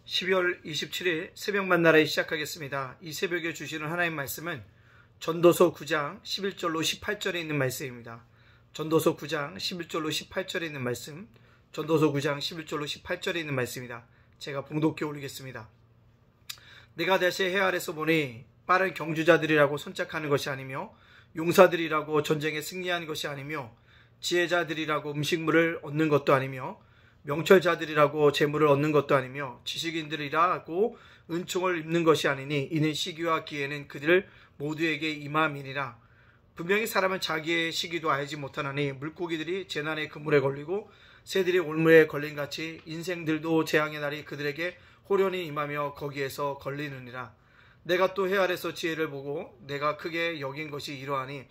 12월 27일 새벽 만나라에 시작하겠습니다. 이 새벽에 주시는 하나님 말씀은 전도서 9장 11절로 18절에 있는 말씀입니다. 전도서 9장 11절로 18절에 있는 말씀, 전도서 9장 11절로 18절에 있는 말씀입니다. 제가 봉독해 올리겠습니다. 내가 다시 해 아래서 보니 빠른 경주자들이라고 손짝하는 것이 아니며 용사들이라고 전쟁에 승리하는 것이 아니며 지혜자들이라고 음식물을 얻는 것도 아니며 명철자들이라고 재물을 얻는 것도 아니며 지식인들이라고 은총을 입는 것이 아니니 이는 시기와 기회는 그들 모두에게 임함이니라. 분명히 사람은 자기의 시기도 알지 못하나니 물고기들이 재난의 그물에 걸리고 새들이 올무에 걸린 같이 인생들도 재앙의 날이 그들에게 호련히 임하며 거기에서 걸리느니라. 내가 또 해 아래서 지혜를 보고 내가 크게 여긴 것이 이러하니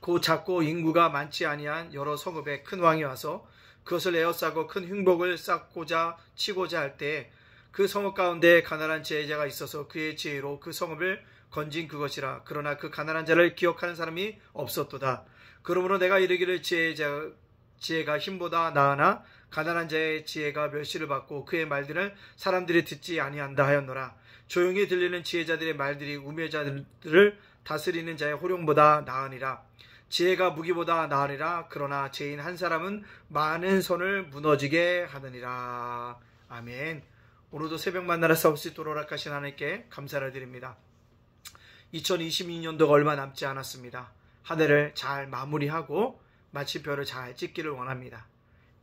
곧 작고 인구가 많지 아니한 여러 성읍에 큰 왕이 와서 그것을 에워싸고 큰 흉복을 쌓고자 치고자 할 때 그 성읍 가운데 가난한 지혜자가 있어서 그의 지혜로 그 성읍을 건진 그것이라. 그러나 그 가난한 자를 기억하는 사람이 없었도다. 그러므로 내가 이르기를 지혜가 힘보다 나으나 가난한 자의 지혜가 멸시를 받고 그의 말들은 사람들이 듣지 아니한다 하였노라. 조용히 들리는 지혜자들의 말들이 우매자들을 다스리는 자의 호령보다 나으니라. 지혜가 무기보다 나으니라. 그러나 죄인 한 사람은 많은 선을 무너지게 하느니라. 아멘. 오늘도 새벽 만나라 싸울 수 있도록 허락하신 하나님께 감사를 드립니다. 2022년도가 얼마 남지 않았습니다. 한 해를 잘 마무리하고 마침표를 잘 찍기를 원합니다.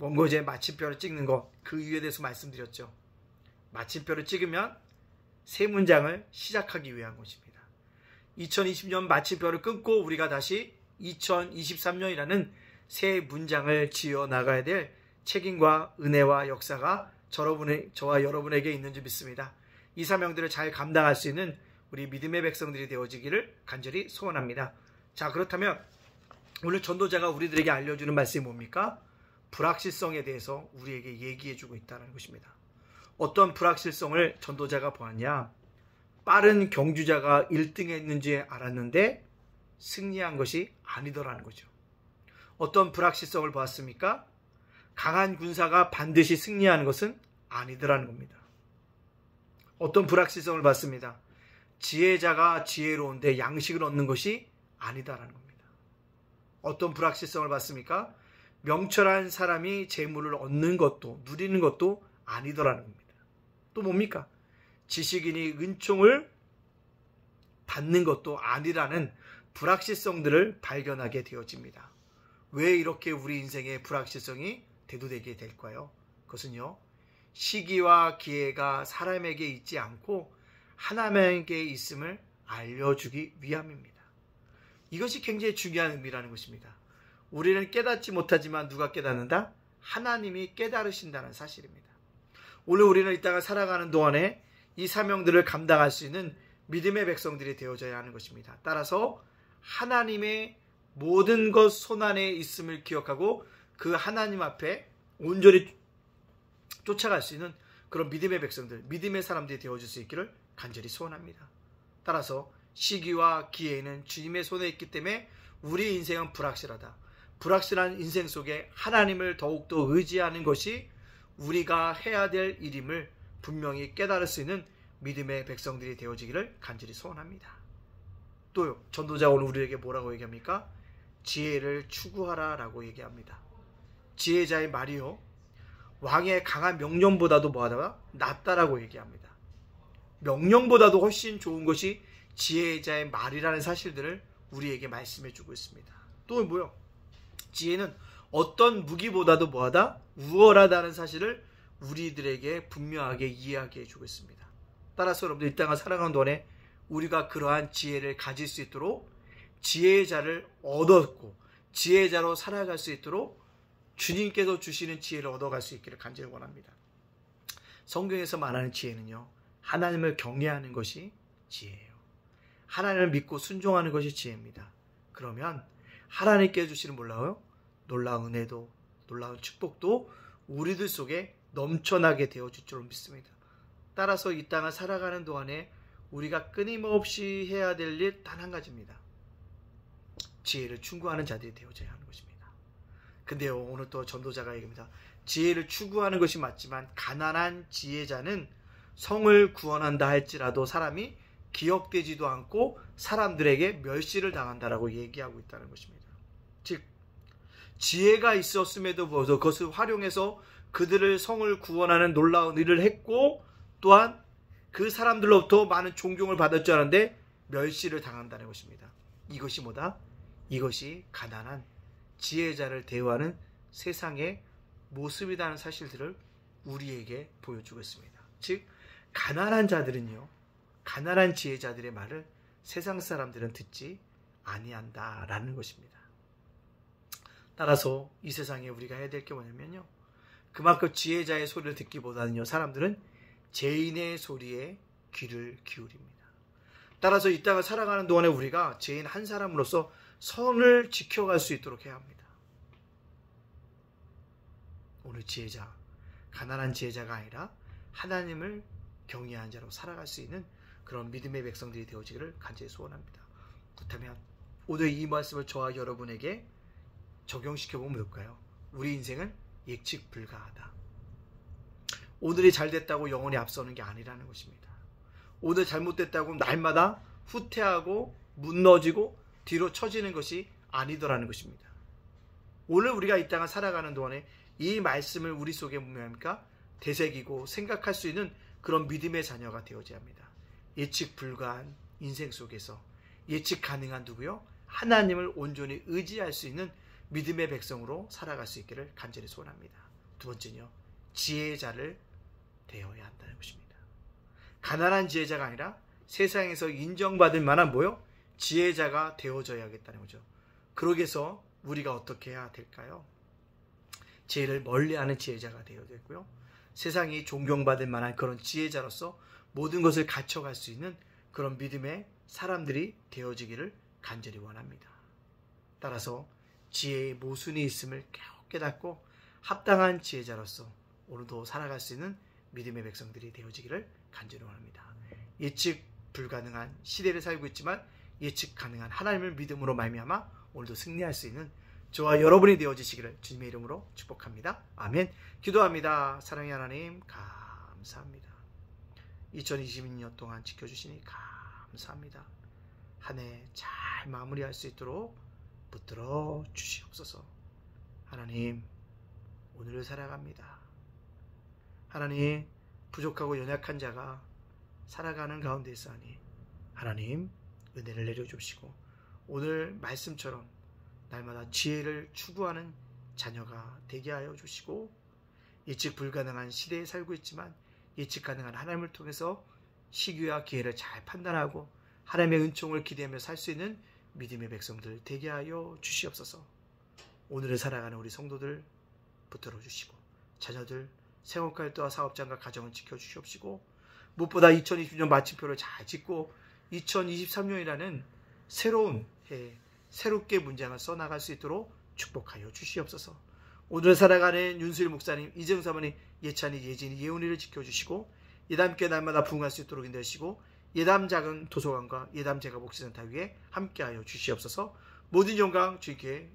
원고지에 마침표를 찍는 것, 그 이유에 대해서 말씀드렸죠. 마침표를 찍으면 새 문장을 시작하기 위한 것입니다. 2020년 마침표를 끊고 우리가 다시 2023년이라는 새 문장을 지어 나가야 될 책임과 은혜와 역사가 저와 여러분에게 있는 줄 믿습니다. 이 사명들을 잘 감당할 수 있는 우리 믿음의 백성들이 되어지기를 간절히 소원합니다. 자, 그렇다면 오늘 전도자가 우리들에게 알려주는 말씀이 뭡니까? 불확실성에 대해서 우리에게 얘기해주고 있다는 것입니다. 어떤 불확실성을 전도자가 보았냐? 빠른 경주자가 1등 했는지 알았는데 승리한 것이 아니더라는 거죠. 어떤 불확실성을 보았습니까? 강한 군사가 반드시 승리하는 것은 아니더라는 겁니다. 어떤 불확실성을 봤습니다. 지혜자가 지혜로운데 양식을 얻는 것이 아니다라는 겁니다. 어떤 불확실성을 봤습니까? 명철한 사람이 재물을 얻는 것도 누리는 것도 아니더라는 겁니다. 또 뭡니까? 지식인이 은총을 받는 것도 아니라는 불확실성들을 발견하게 되어집니다. 왜 이렇게 우리 인생의 불확실성이 대두되게 될까요? 그것은요, 시기와 기회가 사람에게 있지 않고 하나님에게 있음을 알려주기 위함입니다. 이것이 굉장히 중요한 의미라는 것입니다. 우리는 깨닫지 못하지만 누가 깨닫는다? 하나님이 깨달으신다는 사실입니다. 오늘 우리는 이 땅을 살아가는 동안에 이 사명들을 감당할 수 있는 믿음의 백성들이 되어져야 하는 것입니다. 따라서 하나님의 모든 것 손안에 있음을 기억하고 그 하나님 앞에 온전히 쫓아갈 수 있는 그런 믿음의 백성들, 믿음의 사람들이 되어줄 수 있기를 간절히 소원합니다. 따라서 시기와 기회는 주님의 손에 있기 때문에 우리 인생은 불확실하다. 불확실한 인생 속에 하나님을 더욱더 의지하는 것이 우리가 해야 될 일임을 분명히 깨달을 수 있는 믿음의 백성들이 되어지기를 간절히 소원합니다. 또요, 전도자가 오늘 우리에게 뭐라고 얘기합니까? 지혜를 추구하라 라고 얘기합니다. 지혜자의 말이요, 왕의 강한 명령보다도 뭐하다? 낫다라고 얘기합니다. 명령보다도 훨씬 좋은 것이 지혜자의 말이라는 사실들을 우리에게 말씀해 주고 있습니다. 또 뭐요? 지혜는 어떤 무기보다도 뭐하다? 우월하다는 사실을 우리들에게 분명하게 이해하게 해주고 있습니다. 따라서 여러분들 이 땅을 살아가는 동안에 우리가 그러한 지혜를 가질 수 있도록 지혜자를 얻었고 지혜자로 살아갈 수 있도록 주님께서 주시는 지혜를 얻어갈 수 있기를 간절히 원합니다. 성경에서 말하는 지혜는요, 하나님을 경외하는 것이 지혜예요. 하나님을 믿고 순종하는 것이 지혜입니다. 그러면 하나님께 주시는 놀라운 은혜도 놀라운 축복도 우리들 속에 넘쳐나게 되어질 줄 믿습니다. 따라서 이 땅을 살아가는 동안에 우리가 끊임없이 해야 될 일 단 한 가지입니다. 지혜를 충고하는 자들이 되어져야 하는 것입니다. 근데요, 오늘 또 전도자가 얘기합니다. 지혜를 추구하는 것이 맞지만 가난한 지혜자는 성을 구원한다 할지라도 사람이 기억되지도 않고 사람들에게 멸시를 당한다라고 얘기하고 있다는 것입니다. 즉 지혜가 있었음에도 불구하고 그것을 활용해서 그들을 성을 구원하는 놀라운 일을 했고 또한 그 사람들로부터 많은 존경을 받을 줄 알았는데 멸시를 당한다는 것입니다. 이것이 뭐다? 이것이 가난한 지혜자를 대우하는 세상의 모습이라는 사실들을 우리에게 보여주고 있습니다. 즉 가난한 자들은요, 가난한 지혜자들의 말을 세상 사람들은 듣지 아니한다라는 것입니다. 따라서 이 세상에 우리가 해야 될 게 뭐냐면요, 그만큼 지혜자의 소리를 듣기보다는요, 사람들은 죄인의 소리에 귀를 기울입니다. 따라서 이 땅을 살아가는 동안에 우리가 죄인 한 사람으로서 선을 지켜갈 수 있도록 해야 합니다. 오늘 지혜자, 가난한 지혜자가 아니라 하나님을 경외하는 자로 살아갈 수 있는 그런 믿음의 백성들이 되어지기를 간절히 소원합니다. 그렇다면 오늘 이 말씀을 저와 여러분에게 적용시켜보면 뭘까요? 우리 인생은 예측 불가하다. 오늘이 잘 됐다고 영원히 앞서는 게 아니라는 것입니다. 오늘 잘못됐다고 날마다 후퇴하고 무너지고 뒤로 처지는 것이 아니더라는 것입니다. 오늘 우리가 이 땅을 살아가는 동안에 이 말씀을 우리 속에 뭡니까? 되새기고 생각할 수 있는 그런 믿음의 자녀가 되어져야 합니다. 예측 불가한 인생 속에서 예측 가능한 누구요? 하나님을 온전히 의지할 수 있는 믿음의 백성으로 살아갈 수 있기를 간절히 소원합니다. 두 번째는요, 지혜자를 되어야 한다는 것입니다. 가난한 지혜자가 아니라 세상에서 인정받을 만한 뭐요? 지혜자가 되어져야겠다는 거죠. 그러기 위해서 우리가 어떻게 해야 될까요? 지혜를 멀리하는 지혜자가 되어야 되고요. 세상이 존경받을 만한 그런 지혜자로서 모든 것을 갖춰갈 수 있는 그런 믿음의 사람들이 되어지기를 간절히 원합니다. 따라서 지혜의 모순이 있음을 깨닫고 합당한 지혜자로서 오늘도 살아갈 수 있는 믿음의 백성들이 되어지기를 간절히 원합니다. 예측 불가능한 시대를 살고 있지만 예측 가능한 하나님을 믿음으로 말미암아 오늘도 승리할 수 있는 저와 여러분이 되어지시기를 주님의 이름으로 축복합니다. 아멘. 기도합니다. 사랑의 하나님 감사합니다. 2022년 동안 지켜주시니 감사합니다. 한 해 잘 마무리할 수 있도록 붙들어 주시옵소서. 하나님, 오늘을 살아갑니다. 하나님, 부족하고 연약한 자가 살아가는 가운데 있사오니 하나님 은혜를 내려주시고 오늘 말씀처럼 날마다 지혜를 추구하는 자녀가 되게 하여 주시고 예측 불가능한 시대에 살고 있지만 예측 가능한 하나님을 통해서 시기와 기회를 잘 판단하고 하나님의 은총을 기대하며 살 수 있는 믿음의 백성들 되게 하여 주시옵소서. 오늘을 살아가는 우리 성도들 붙들어 주시고 자녀들 생업활동과 사업장과 가정을 지켜주시옵시고 무엇보다 2020년 마침표를 잘 짓고 2023년이라는 새로운 해 새롭게 문장을 써나갈 수 있도록 축복하여 주시옵소서. 오늘 살아가는 윤수일 목사님, 이정 사모님, 예찬이, 예진이, 예훈이를 지켜주시고 예담께 날마다 부응할 수 있도록 인도하시고 예담 작은 도서관과 예담 제가 목시센터 위에 함께하여 주시옵소서. 모든 영광 주님께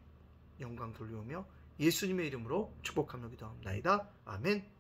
영광 돌려오며 예수님의 이름으로 축복하며 기도합니다. 아멘.